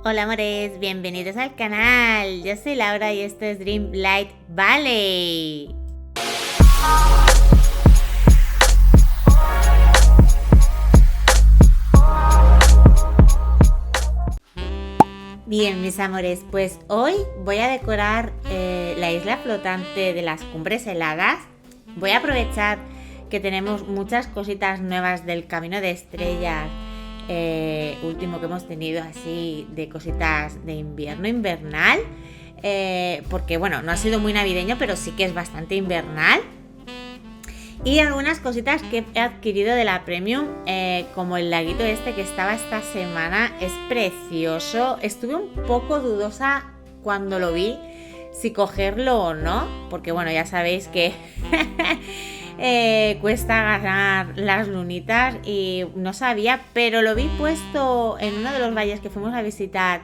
Hola amores, bienvenidos al canal. Yo soy Laura y esto es Dreamlight Valley. Bien, mis amores, pues hoy voy a decorar la isla flotante de las cumbres heladas. Voy a aprovechar que tenemos muchas cositas nuevas del Camino de Estrellas, último que hemos tenido así de cositas de invierno invernal, porque bueno, no ha sido muy navideño, pero sí que es bastante invernal. Y algunas cositas que he adquirido de la Premium, como el laguito este que estaba esta semana, es precioso. Estuve un poco dudosa cuando lo vi, si cogerlo o no, porque bueno, ya sabéis que cuesta ganar las lunitas y no sabía, pero lo vi puesto en uno de los valles que fuimos a visitar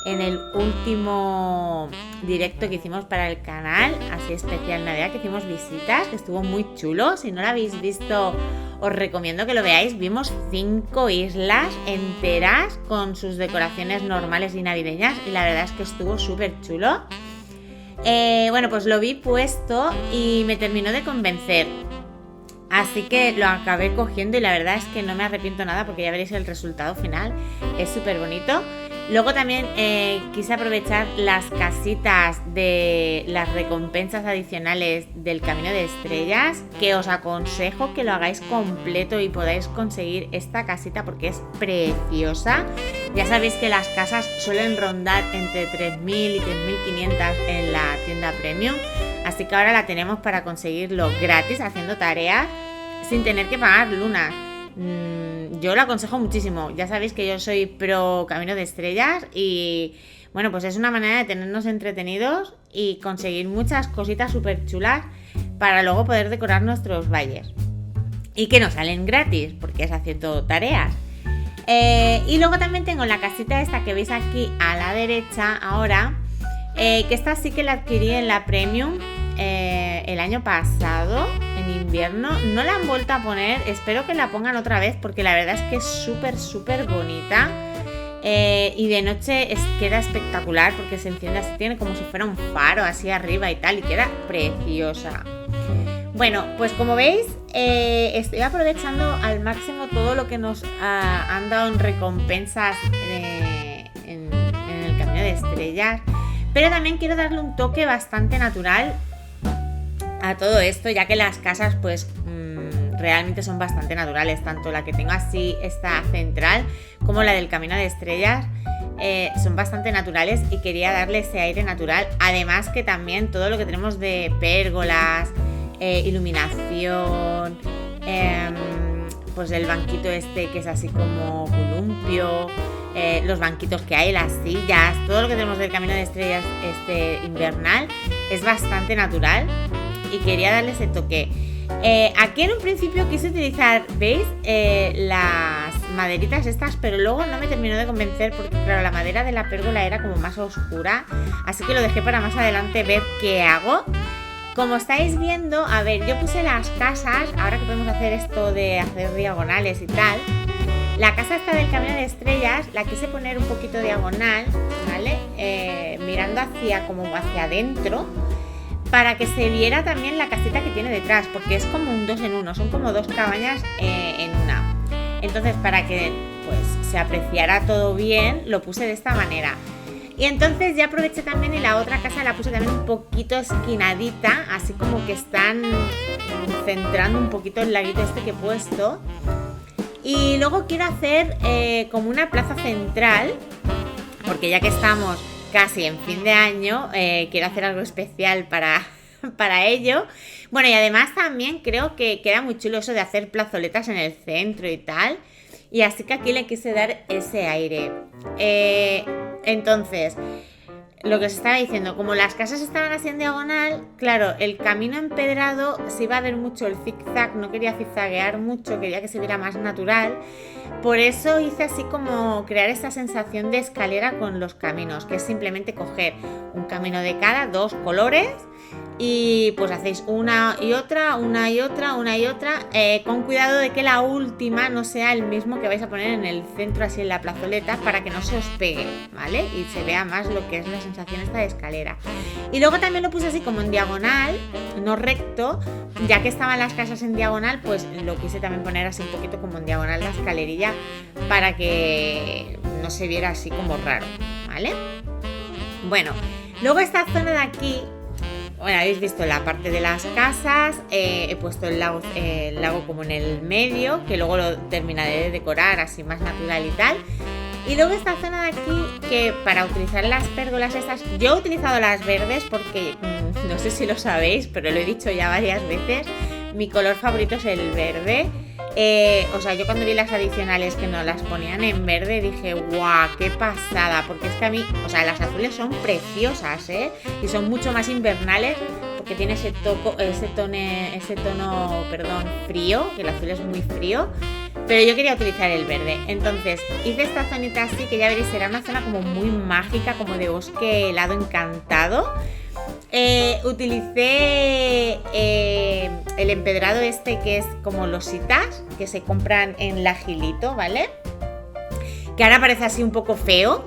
en el último directo que hicimos para el canal, así especial Navidad, que hicimos visitas, que estuvo muy chulo. Si no lo habéis visto, os recomiendo que lo veáis. Vimos 5 islas enteras con sus decoraciones normales y navideñas y la verdad es que estuvo súper chulo. Bueno, pues lo vi puesto y me terminó de convencer. Así que lo acabé cogiendo y la verdad es que no me arrepiento nada porque ya veréis el resultado final. Es súper bonito. Luego también quise aprovechar las casitas de las recompensas adicionales del Camino de Estrellas, que os aconsejo que lo hagáis completo y podáis conseguir esta casita porque es preciosa. Ya sabéis que las casas suelen rondar entre 3.000 y 3.500 en la tienda Premium, así que ahora la tenemos para conseguirlo gratis haciendo tareas sin tener que pagar lunas. Yo lo aconsejo muchísimo. Ya sabéis que yo soy pro Camino de Estrellas y bueno, pues es una manera de tenernos entretenidos y conseguir muchas cositas súper chulas para luego poder decorar nuestros valles y que nos salen gratis porque es haciendo tareas. Y luego también tengo la casita esta que veis aquí a la derecha ahora, que esta sí que la adquirí en la Premium el año pasado en invierno. No la han vuelto a poner, espero que la pongan otra vez porque la verdad es que es súper bonita, y de noche queda espectacular porque se enciende así, tiene como si fuera un faro así arriba y tal, y queda preciosa. Bueno, pues como veis, estoy aprovechando al máximo todo lo que nos han dado en recompensas en el Camino de Estrellas, pero también quiero darle un toque bastante natural a todo esto, ya que las casas pues realmente son bastante naturales, tanto la que tengo así, esta central, como la del Camino de Estrellas, son bastante naturales y quería darle ese aire natural. Además que también todo lo que tenemos de pérgolas, iluminación, pues el banquito este que es así como columpio, los banquitos que hay, las sillas, todo lo que tenemos del Camino de Estrellas este invernal es bastante natural y quería darle ese toque. Aquí en un principio quise utilizar, ¿veis? Las maderitas estas, pero luego no me terminó de convencer porque claro, la madera de la pérgola era como más oscura, así que lo dejé para más adelante ver qué hago. Como estáis viendo, a ver, yo puse las casas, ahora que podemos hacer esto de hacer diagonales y tal, la casa esta del Camino de Estrellas la quise poner un poquito diagonal, ¿vale? Mirando como hacia adentro, para que se viera también la casita que tiene detrás, porque es como un 2 en 1, son como 2 cabañas en una. Entonces, para que pues se apreciara todo bien, lo puse de esta manera. Y entonces ya aproveché también y la otra casa la puse también un poquito esquinadita, así como que están centrando un poquito el laguito este que he puesto. Y luego quiero hacer como una plaza central, porque ya que estamos casi en fin de año, quiero hacer algo especial para ello. Bueno, y además también creo que queda muy chulo eso de hacer plazoletas en el centro y tal. Y así que aquí le quise dar ese aire. Entonces, lo que os estaba diciendo, como las casas estaban así en diagonal, claro, el camino empedrado se iba a ver mucho el zigzag, no quería zigzaguear mucho, quería que se viera más natural. Por eso hice así como crear esta sensación de escalera con los caminos, que es simplemente coger un camino de cada 2 colores, y pues hacéis una y otra, con cuidado de que la última no sea el mismo que vais a poner en el centro, así en la plazoleta, para que no se os pegue, ¿vale? Y se vea más lo que es la sensación esta de escalera. Y luego también lo puse así como en diagonal, no recto, ya que estaban las casas en diagonal, pues lo quise también poner así un poquito como en diagonal la escalerilla, para que no se viera así como raro, ¿vale? Bueno, luego esta zona de aquí, bueno, habéis visto la parte de las casas, he puesto el lago como en el medio, que luego lo terminaré de decorar así más natural y tal. Y luego esta zona de aquí, que para utilizar las pérgolas estas, yo he utilizado las verdes porque, no sé si lo sabéis, pero lo he dicho ya varias veces, mi color favorito es el verde. O sea, yo cuando vi las adicionales que nos las ponían en verde dije, guau, qué pasada, porque es que a mí, o sea, las azules son preciosas, y son mucho más invernales, porque tiene ese tono, frío, que el azul es muy frío, pero yo quería utilizar el verde. Entonces hice esta zonita así, que ya veréis, será una zona como muy mágica, como de bosque helado encantado. Utilicé el empedrado este, que es como lositas, que se compran en La Gilito, ¿vale? Que ahora parece así un poco feo,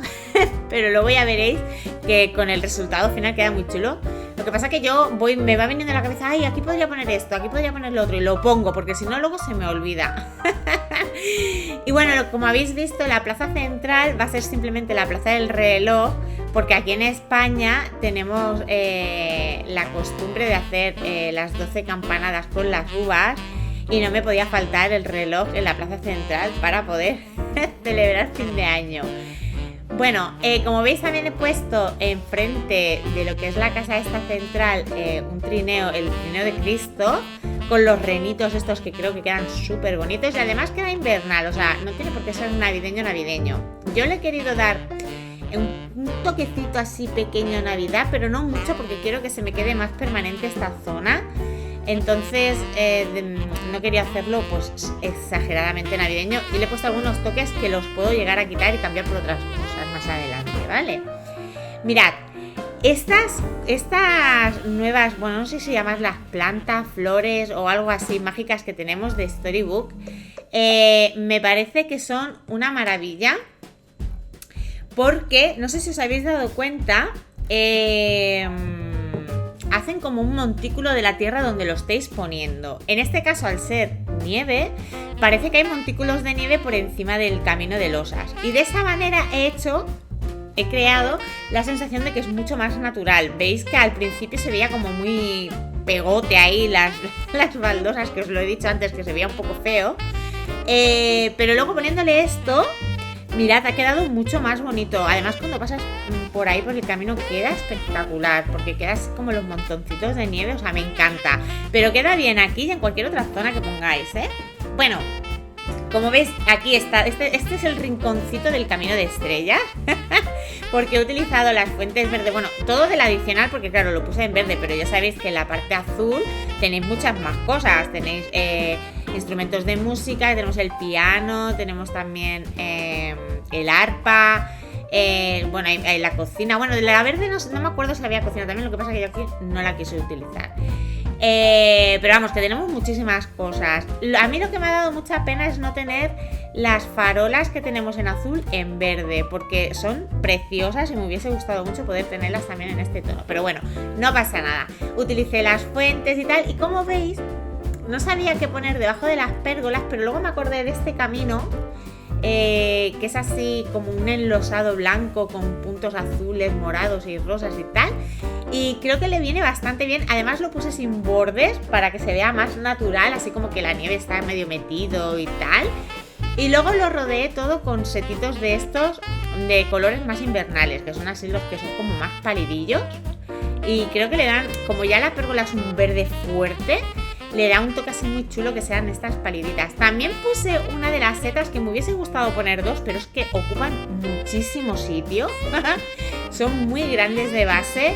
pero luego ya veréis que con el resultado final queda muy chulo. Lo que pasa es que me va viniendo a la cabeza, ay, aquí podría poner esto, aquí podría poner lo otro, y lo pongo, porque si no luego se me olvida. Y bueno, como habéis visto, la plaza central va a ser simplemente la plaza del reloj, porque aquí en España tenemos la costumbre de hacer las 12 campanadas con las uvas, y no me podía faltar el reloj en la plaza central para poder celebrar fin de año. Bueno, como veis, también he puesto enfrente de lo que es la casa esta central el trineo de Cristo, con los renitos estos que creo que quedan súper bonitos, y además queda invernal, o sea, no tiene por qué ser navideño. Yo le he querido dar un toquecito así pequeño a Navidad, pero no mucho, porque quiero que se me quede más permanente esta zona. Entonces no quería hacerlo pues exageradamente navideño, y le he puesto algunos toques que los puedo llegar a quitar y cambiar por otras cosas más adelante, ¿vale? Mirad, estas nuevas, bueno, no sé si llamas las plantas, flores o algo así mágicas que tenemos de Storybook, me parece que son una maravilla, porque no sé si os habéis dado cuenta, hacen como un montículo de la tierra donde lo estéis poniendo. En este caso, al ser nieve, parece que hay montículos de nieve por encima del camino de losas, y de esa manera he creado la sensación de que es mucho más natural. Veis que al principio se veía como muy pegote ahí las baldosas, que os lo he dicho antes, que se veía un poco feo, pero luego poniéndole esto, mirad, ha quedado mucho más bonito. Además, cuando pasas por ahí por el camino queda espectacular, porque queda así como los montoncitos de nieve, o sea, me encanta. Pero queda bien aquí y en cualquier otra zona que pongáis, Bueno, como veis, aquí está, este es el rinconcito del camino de estrellas, porque he utilizado las fuentes verdes, bueno, todo del adicional, porque claro, lo puse en verde, pero ya sabéis que en la parte azul tenéis muchas más cosas. Tenéis instrumentos de música, tenemos el piano, tenemos también el arpa, bueno, hay la cocina. Bueno, de la verde no me acuerdo si había cocina también, lo que pasa es que yo aquí no la quise utilizar. Pero vamos, que tenemos muchísimas cosas. A mí lo que me ha dado mucha pena es no tener las farolas que tenemos en azul en verde, porque son preciosas y me hubiese gustado mucho poder tenerlas también en este tono. Pero bueno, no pasa nada. Utilicé las fuentes y tal, y como veis, no sabía qué poner debajo de las pérgolas, pero luego me acordé de este camino, que es así como un enlosado blanco con puntos azules, morados y rosas y tal, y creo que le viene bastante bien. Además lo puse sin bordes para que se vea más natural, así como que la nieve está medio metido y tal, y luego lo rodeé todo con setitos de estos de colores más invernales, que son así los que son como más palidillos, y creo que le dan, como ya la pérgola es un verde fuerte, le da un toque así muy chulo que sean estas paliditas. También puse una de las setas, que me hubiese gustado poner dos, pero es que ocupan muchísimo sitio. Son muy grandes de base,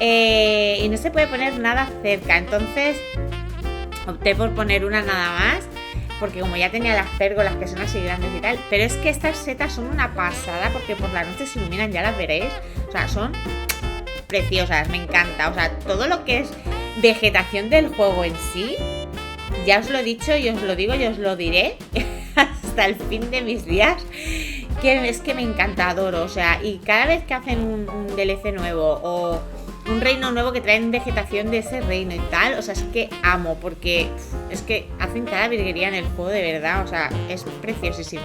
y no se puede poner nada cerca. Entonces opté por poner una nada más, porque como ya tenía las pérgolas que son así grandes y tal. Pero es que estas setas son una pasada, porque por la noche se iluminan, ya las veréis. O sea, son preciosas, me encanta. O sea, todo lo que es vegetación del juego en sí, ya os lo he dicho y os lo digo y os lo diré hasta el fin de mis días, que es que me encanta, adoro. O sea, y cada vez que hacen un DLC nuevo o un reino nuevo que traen vegetación de ese reino y tal, o sea, es que amo, porque es que hacen cada virguería en el juego, de verdad. O sea, es preciosísimo.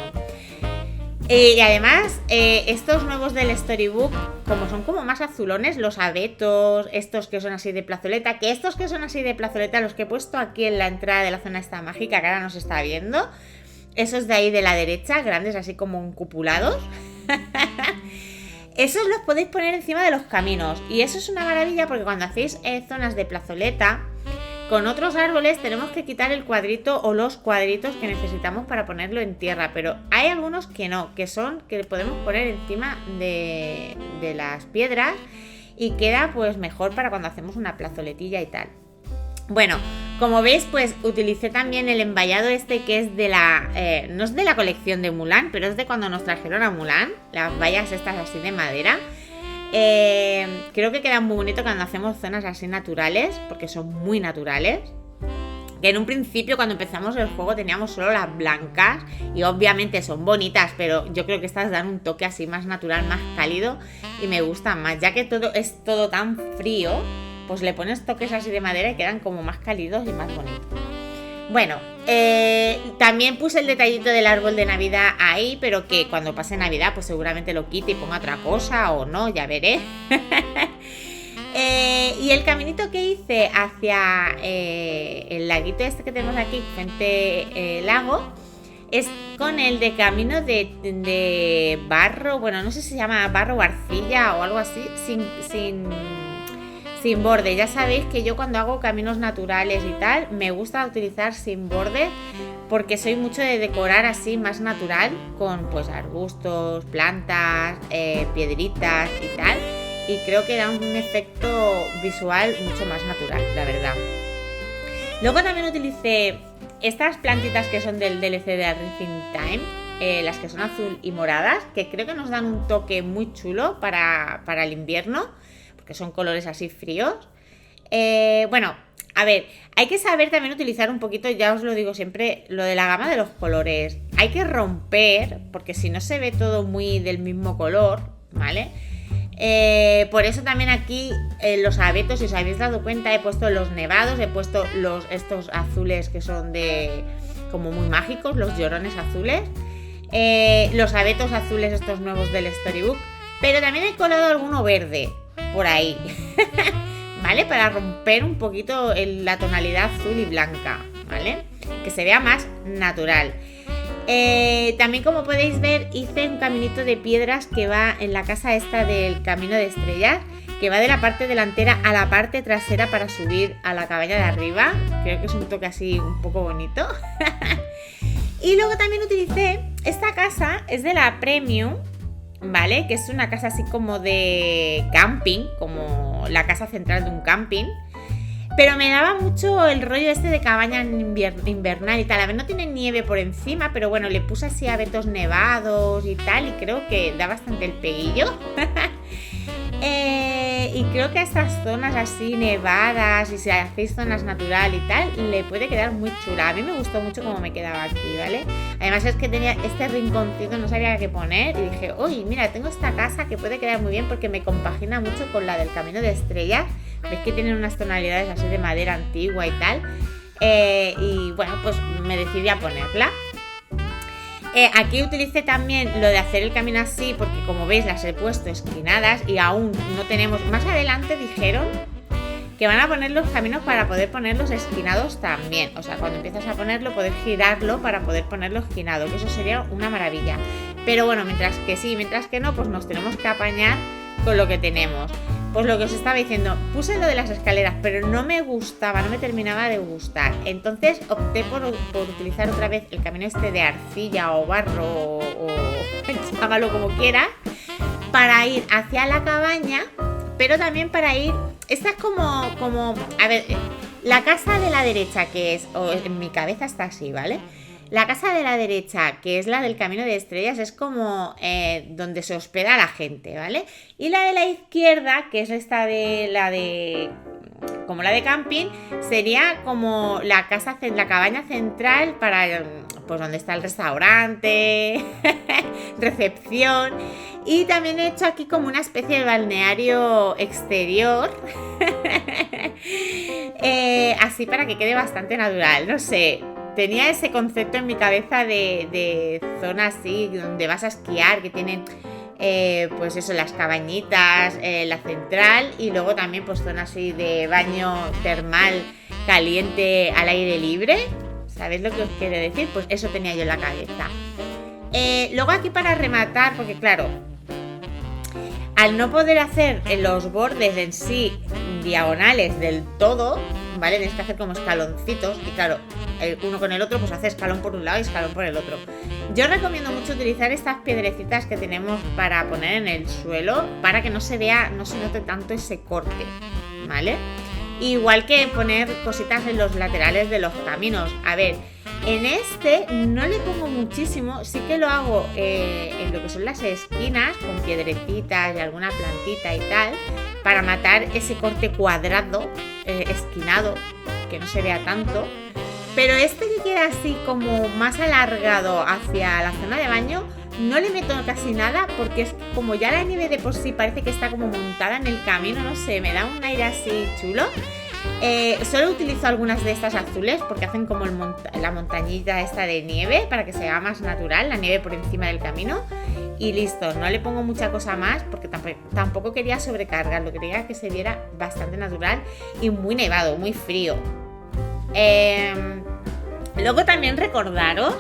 Y además, estos nuevos del Storybook, como son como más azulones, los abetos, estos que son así de plazoleta, que estos que son así de plazoleta, los que he puesto aquí en la entrada de la zona esta mágica, que ahora no se está viendo, esos de ahí de la derecha, grandes así como encupulados, esos los podéis poner encima de los caminos. Y eso es una maravilla porque cuando hacéis zonas de plazoleta, con otros árboles tenemos que quitar el cuadrito o los cuadritos que necesitamos para ponerlo en tierra, pero hay algunos que no, que podemos poner encima de las piedras y queda pues mejor para cuando hacemos una plazoletilla y tal. Bueno, como veis, pues utilicé también el envallado este que es de no es de la colección de Mulan, pero es de cuando nos trajeron a Mulan, las vallas estas así de madera. Creo que queda muy bonito cuando hacemos zonas así naturales, porque son muy naturales. Que en un principio, cuando empezamos el juego, teníamos solo las blancas y obviamente son bonitas, pero yo creo que estas dan un toque así más natural, más cálido y me gustan más, ya que todo es todo tan frío, pues le pones toques así de madera y quedan como más cálidos y más bonitos. Bueno, también puse el detallito del árbol de Navidad ahí, pero que cuando pase Navidad pues seguramente lo quite y ponga otra cosa o no, ya veré. Y el caminito que hice hacia el laguito este que tenemos aquí, frente lago, es con el de camino de barro, bueno, no sé si se llama barro o arcilla o algo así, sin borde. Ya sabéis que yo cuando hago caminos naturales y tal, me gusta utilizar sin borde porque soy mucho de decorar así más natural con pues arbustos, plantas, piedritas y tal, y creo que da un efecto visual mucho más natural, la verdad. Luego también utilicé estas plantitas que son del DLC de Arrifing Time, las que son azul y moradas, que creo que nos dan un toque muy chulo para el invierno, que son colores así fríos. Bueno, a ver, hay que saber también utilizar un poquito, ya os lo digo siempre, lo de la gama de los colores. Hay que romper, porque si no se ve todo muy del mismo color, ¿vale? Por eso también aquí los abetos, si os habéis dado cuenta, he puesto los nevados, he puesto estos azules que son como muy mágicos, los llorones azules, los abetos azules estos nuevos del Storybook, pero también he colado alguno verde por ahí, ¿vale? Para romper un poquito la tonalidad azul y blanca, ¿vale? Que se vea más natural. También, como podéis ver, hice un caminito de piedras que va en la casa esta del Camino de Estrellas, que va de la parte delantera a la parte trasera para subir a la cabaña de arriba. Creo que es un toque así un poco bonito. Y luego también utilicé, esta casa es de la Premium, ¿vale? Que es una casa así como de camping, como la casa central de un camping. Pero me daba mucho el rollo este de cabaña invernal y tal. A ver, no tiene nieve por encima, pero bueno, le puse así abetos nevados y tal, y creo que da bastante el peguillo. Y creo que a estas zonas así nevadas, y si hacéis zonas natural y tal, le puede quedar muy chula. A mí me gustó mucho cómo me quedaba aquí, ¿vale? Además es que tenía este rinconcito, no sabía qué poner, y dije, uy, mira, tengo esta casa que puede quedar muy bien porque me compagina mucho con la del Camino de Estrellas. Ves que tienen unas tonalidades así de madera antigua y tal. Y bueno, pues me decidí a ponerla. Aquí utilicé también lo de hacer el camino así, porque como veis las he puesto esquinadas y aún no tenemos. Más adelante dijeron que van a poner los caminos para poder ponerlos esquinados también. O sea, cuando empiezas a ponerlo, poder girarlo para poder ponerlo esquinado, que eso sería una maravilla. Pero bueno, mientras que sí, mientras que no, pues nos tenemos que apañar con lo que tenemos. Pues lo que os estaba diciendo, puse lo de las escaleras, pero no me gustaba, no me terminaba de gustar. Entonces opté por utilizar otra vez el camino este de arcilla o barro o llámalo como quieras, para ir hacia la cabaña, pero también para ir. Esta es como a ver, la casa de la derecha, que es, o en mi cabeza está así, ¿vale? La casa de la derecha, que es la del Camino de Estrellas, es como donde se hospeda la gente, ¿vale? Y la de la izquierda, que es esta de como la de camping, sería como la cabaña central para, pues, donde está el restaurante, recepción. Y también he hecho aquí como una especie de balneario exterior, así para que quede bastante natural, no sé. Tenía ese concepto en mi cabeza de zona así, donde vas a esquiar, que tienen pues eso, las cabañitas, la central, y luego también pues zona así de baño termal caliente al aire libre. ¿Sabéis lo que os quiero decir? Pues eso tenía yo en la cabeza. Luego aquí para rematar, porque claro, al no poder hacer los bordes en sí diagonales del todo, ¿vale? Tienes que hacer como escaloncitos y claro, uno con el otro pues hace escalón por un lado y escalón por el otro. Yo recomiendo mucho utilizar estas piedrecitas que tenemos para poner en el suelo para que no se note tanto ese corte, ¿vale? Igual que poner cositas en los laterales de los caminos. A ver, en este no le pongo muchísimo, sí que lo hago en lo que son las esquinas con piedrecitas y alguna plantita y tal, para matar ese corte cuadrado, esquinado, que no se vea tanto. Pero este que queda así como más alargado hacia la zona de baño, no le meto casi nada porque es como ya la nieve de por sí parece que está como montada en el camino, no sé, me da un aire así chulo. Solo utilizo algunas de estas azules porque hacen como la montañita esta de nieve para que se vea más natural, la nieve por encima del camino. Y listo, no le pongo mucha cosa más porque tampoco quería sobrecargarlo, quería que se viera bastante natural y muy nevado, muy frío. Luego también recordaros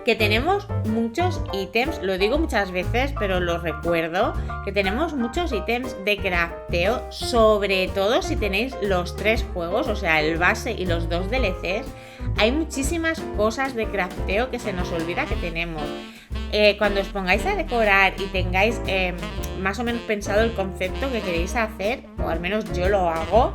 que tenemos muchos ítems, lo digo muchas veces, pero lo recuerdo, que tenemos muchos ítems de crafteo, sobre todo si tenéis los 3 juegos, o sea, el base y los 2 DLCs. Hay muchísimas cosas de crafteo que se nos olvida que tenemos. Cuando os pongáis a decorar y tengáis más o menos pensado el concepto que queréis hacer, o al menos yo lo hago,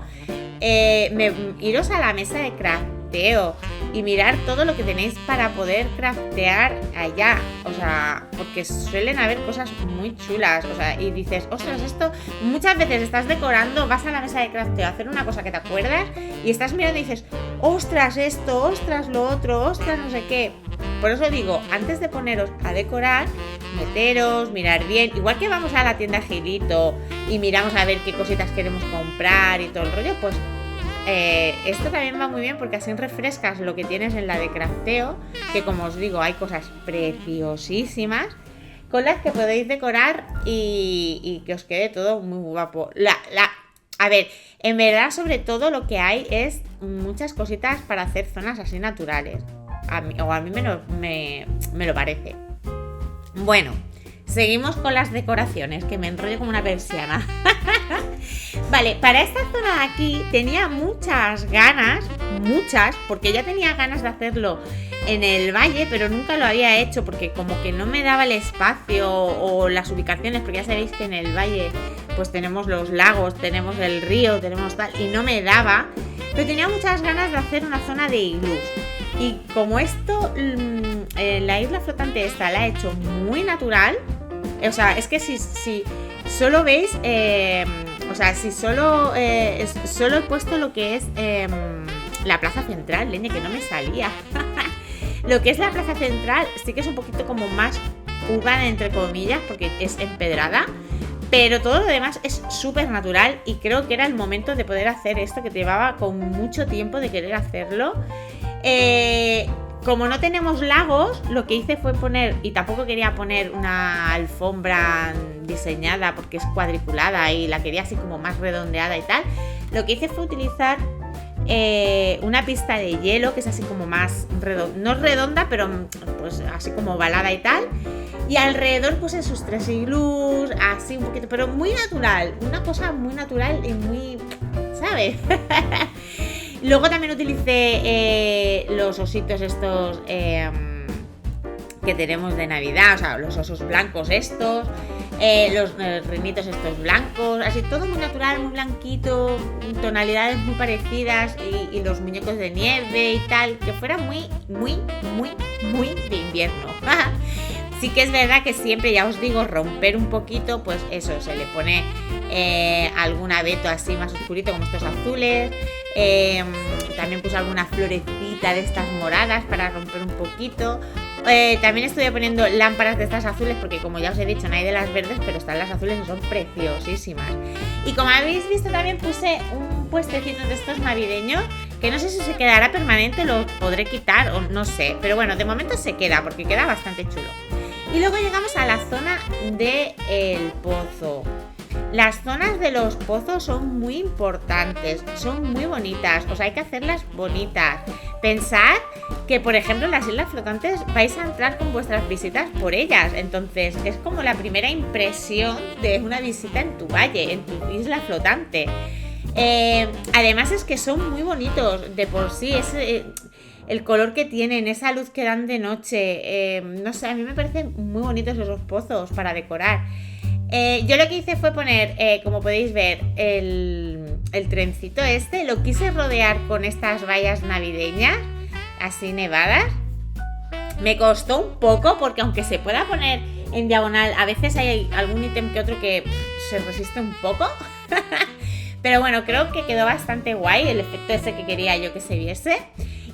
iros a la mesa de crafteo y mirar todo lo que tenéis para poder craftear allá, o sea, porque suelen haber cosas muy chulas, o sea, y dices, ostras, esto, muchas veces estás decorando, vas a la mesa de crafteo a hacer una cosa que te acuerdas y estás mirando y dices, ostras esto, ostras lo otro, ostras no sé qué. Por eso digo, antes de poneros a decorar, meteros, mirar bien, igual que vamos a la tienda Gilito y miramos a ver qué cositas queremos comprar y todo el rollo, pues esto también va muy bien porque así refrescas lo que tienes en la de crafteo, que como os digo hay cosas preciosísimas con las que podéis decorar y que os quede todo muy guapo. A ver, en verdad sobre todo lo que hay es muchas cositas para hacer zonas así naturales, a mí me lo parece. Bueno, seguimos con las decoraciones, que me enrollo como una persiana. Vale, para esta zona de aquí tenía muchas ganas, porque ya tenía ganas de hacerlo en el valle, pero nunca lo había hecho porque como que no me daba el espacio o las ubicaciones, porque ya sabéis que en el valle pues tenemos los lagos, tenemos el río, tenemos tal, y no me daba, pero tenía muchas ganas de hacer una zona de iglús. Y como esto, la isla flotante esta la he hecho muy natural, o sea, es que si solo veis, o sea, si solo he puesto lo que es la plaza central, leña, que no me salía. Lo que es la plaza central sí que es un poquito como más urbana, entre comillas, porque es empedrada, pero todo lo demás es súper natural y creo que era el momento de poder hacer esto, que llevaba con mucho tiempo de querer hacerlo. Como no tenemos lagos, lo que hice fue poner, y tampoco quería poner una alfombra diseñada porque es cuadriculada y la quería así como más redondeada y tal, lo que hice fue utilizar una pista de hielo que es así como más redonda, no redonda, pero pues así como ovalada y tal, y alrededor pues esos 3 iglús, así un poquito, pero muy natural, una cosa muy natural y muy, ¿sabes? Luego también utilicé los ositos estos que tenemos de Navidad, o sea, los osos blancos estos, los reinitos estos blancos, así todo muy natural, muy blanquito, tonalidades muy parecidas y los muñecos de nieve y tal, que fuera muy, muy, muy, muy de invierno. Sí que es verdad que siempre, ya os digo, romper un poquito, pues eso, se le pone algún abeto así más oscurito como estos azules, también puse alguna florecita de estas moradas para romper un poquito. También estoy poniendo lámparas de estas azules porque, como ya os he dicho, no hay de las verdes, pero están las azules y son preciosísimas. Y como habéis visto, también puse un puestecito de estos navideños que no sé si se quedará permanente, lo podré quitar o no sé, pero bueno, de momento se queda porque queda bastante chulo. Y luego llegamos a la zona del pozo. Las zonas de los pozos son muy importantes, son muy bonitas, o sea, hay que hacerlas bonitas. Pensad que, por ejemplo, en las islas flotantes vais a entrar con vuestras visitas por ellas, entonces es como la primera impresión de una visita en tu valle, en tu isla flotante. Además es que son muy bonitos de por sí, el color que tienen, esa luz que dan de noche, no sé, a mí me parecen muy bonitos esos pozos para decorar. Yo lo que hice fue poner, como podéis ver, el trencito este, lo quise rodear con estas vallas navideñas, así nevadas. Me costó un poco porque aunque se pueda poner en diagonal, a veces hay algún ítem que otro que se resiste un poco. Pero bueno, creo que quedó bastante guay el efecto ese que quería yo que se viese.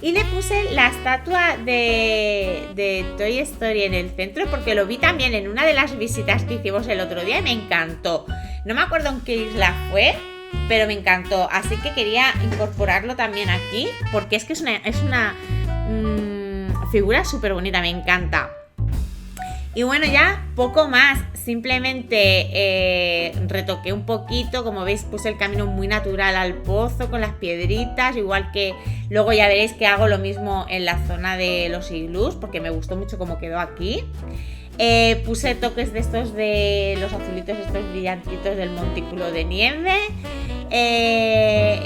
Y le puse la estatua de Toy Story en el centro porque lo vi también en una de las visitas que hicimos el otro día y me encantó. No me acuerdo en qué isla fue, pero me encantó. Así que quería incorporarlo también aquí porque es que es una figura súper bonita, me encanta. Y bueno, ya poco más, simplemente retoqué un poquito, como veis puse el camino muy natural al pozo con las piedritas, igual que luego ya veréis que hago lo mismo en la zona de los iglús, porque me gustó mucho cómo quedó aquí. Puse toques de estos de los azulitos, estos brillantitos del montículo de nieve.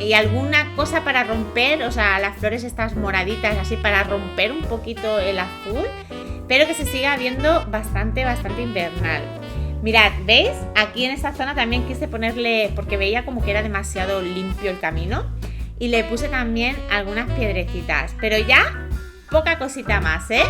Y alguna cosa para romper, o sea, las flores estas moraditas así para romper un poquito el azul, pero que se siga viendo bastante invernal. Mirad, ¿veis? Aquí en esta zona también quise ponerle, porque veía como que era demasiado limpio el camino, y le puse también algunas piedrecitas, pero ya poca cosita más, ¿eh?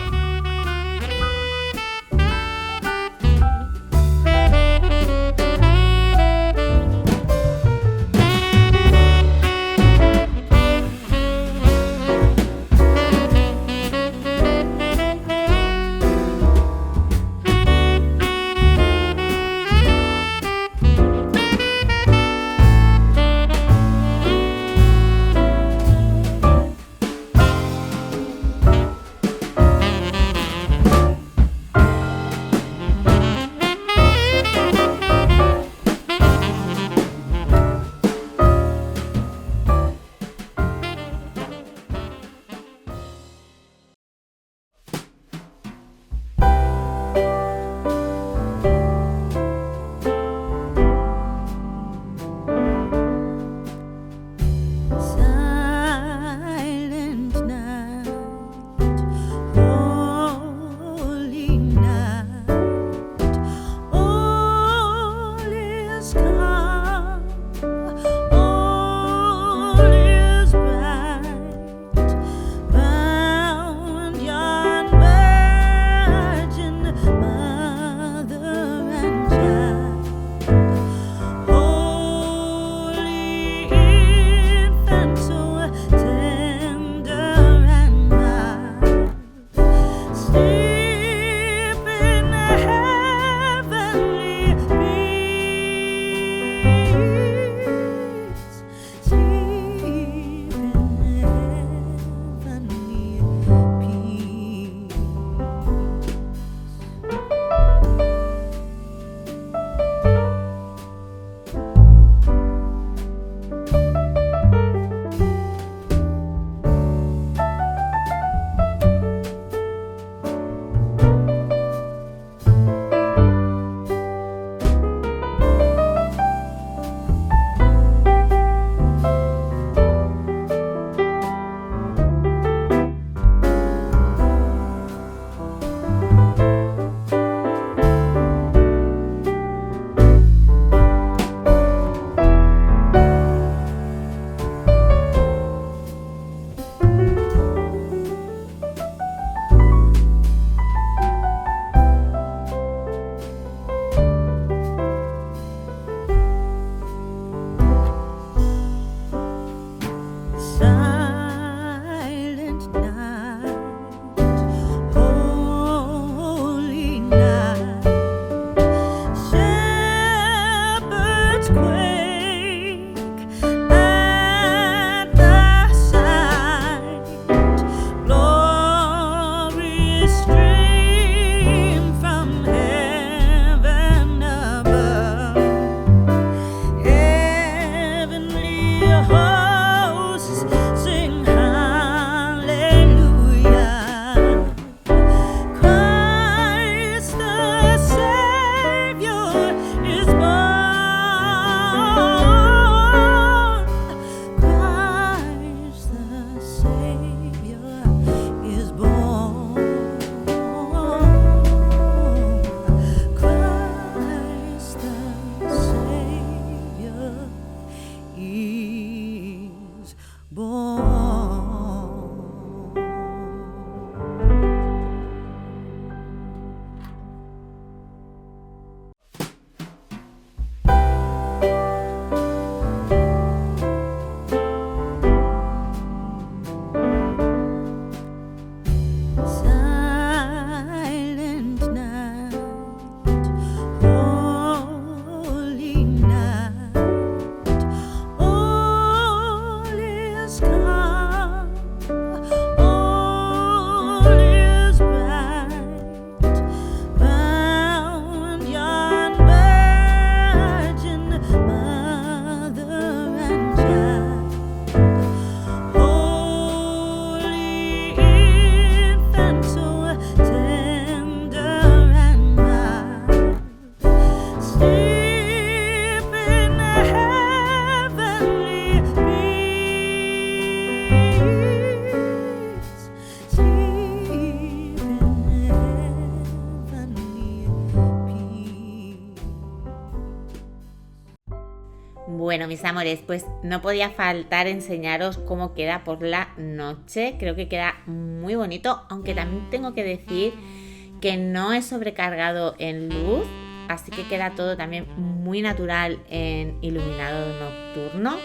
Bueno, mis amores, pues no podía faltar enseñaros cómo queda por la noche. Creo que queda muy bonito, aunque también tengo que decir que no he sobrecargado en luz, así que queda todo también muy natural en iluminado nocturno.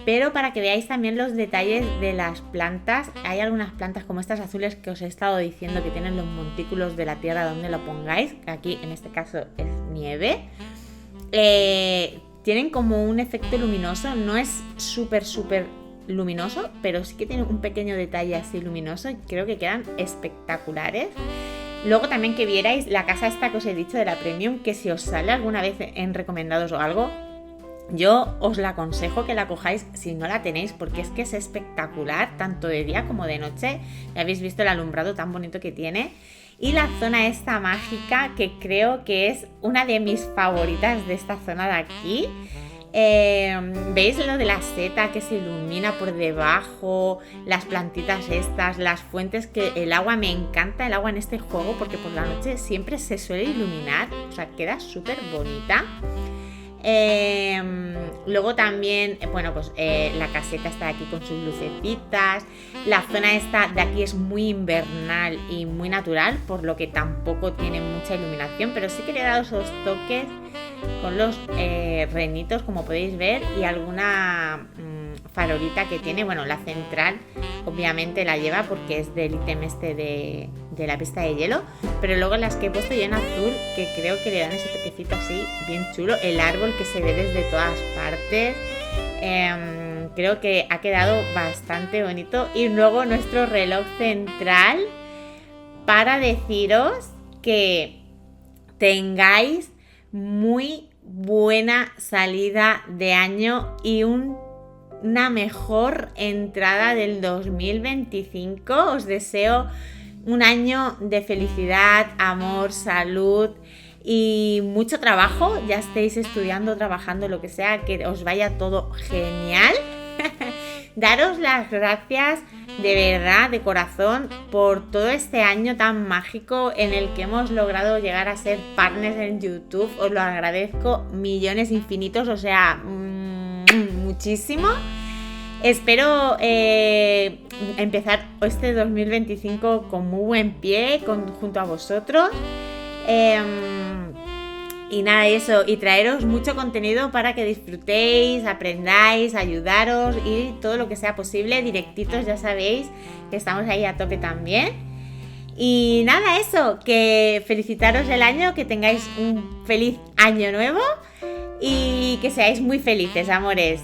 Pero para que veáis también los detalles de las plantas, hay algunas plantas como estas azules que os he estado diciendo que tienen los montículos de la tierra donde lo pongáis, que aquí en este caso es nieve. Tienen como un efecto luminoso, no es súper luminoso, pero sí que tiene un pequeño detalle así luminoso y creo que quedan espectaculares. Luego también que vierais la casa esta que os he dicho de la Premium, que si os sale alguna vez en recomendados o algo, yo os la aconsejo que la cojáis si no la tenéis, porque es que es espectacular, tanto de día como de noche. Ya habéis visto el alumbrado tan bonito que tiene. Y la zona esta mágica, que creo que es una de mis favoritas de esta zona de aquí. ¿Veis lo de la seta que se ilumina por debajo? Las plantitas estas, las fuentes, que el agua, me encanta el agua en este juego porque por la noche siempre se suele iluminar, o sea, queda súper bonita. Luego también, bueno, pues la caseta está aquí con sus lucecitas. La zona esta de aquí es muy invernal y muy natural, por lo que tampoco tiene mucha iluminación, pero sí que le he dado esos toques con los renitos, como podéis ver, y alguna farolita que tiene. Bueno, la central obviamente la lleva porque es del ítem este de la pista de hielo, pero luego las que he puesto yo en azul, que creo que le dan ese toquecito así bien chulo. El árbol que se ve desde todas partes, creo que ha quedado bastante bonito. Y luego nuestro reloj central, para deciros que tengáis muy buena salida de año y una mejor entrada del 2025. Os deseo un año de felicidad, amor, salud y mucho trabajo. Ya estéis estudiando, trabajando, lo que sea, que os vaya todo genial. Daros las gracias de verdad, de corazón, por todo este año tan mágico en el que hemos logrado llegar a ser partners en YouTube. Os lo agradezco millones infinitos, o sea, muchísimo. Espero empezar este 2025 con muy buen pie junto a vosotros. Y nada, eso, y traeros mucho contenido para que disfrutéis, aprendáis, ayudaros y todo lo que sea posible. Directitos, ya sabéis que estamos ahí a tope también. Y nada, eso, que felicitaros el año, que tengáis un feliz año nuevo. y que seáis muy felices, amores.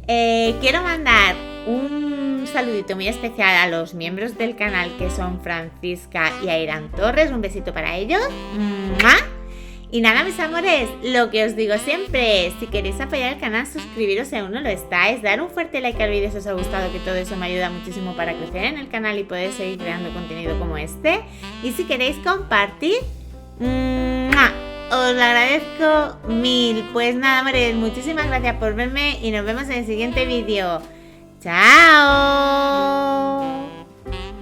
Quiero mandar un saludito muy especial a los miembros del canal, que son Francisca y Airan Torres. Un besito para ellos. ¡Mua! Y nada, mis amores, lo que os digo siempre, si queréis apoyar el canal, suscribiros si aún no lo estáis, dar un fuerte like al vídeo si os ha gustado, que todo eso me ayuda muchísimo para crecer en el canal y poder seguir creando contenido como este. Y si queréis compartir, ¡mua!, os lo agradezco mil. Pues nada, amores, muchísimas gracias por verme y nos vemos en el siguiente vídeo. ¡Chao!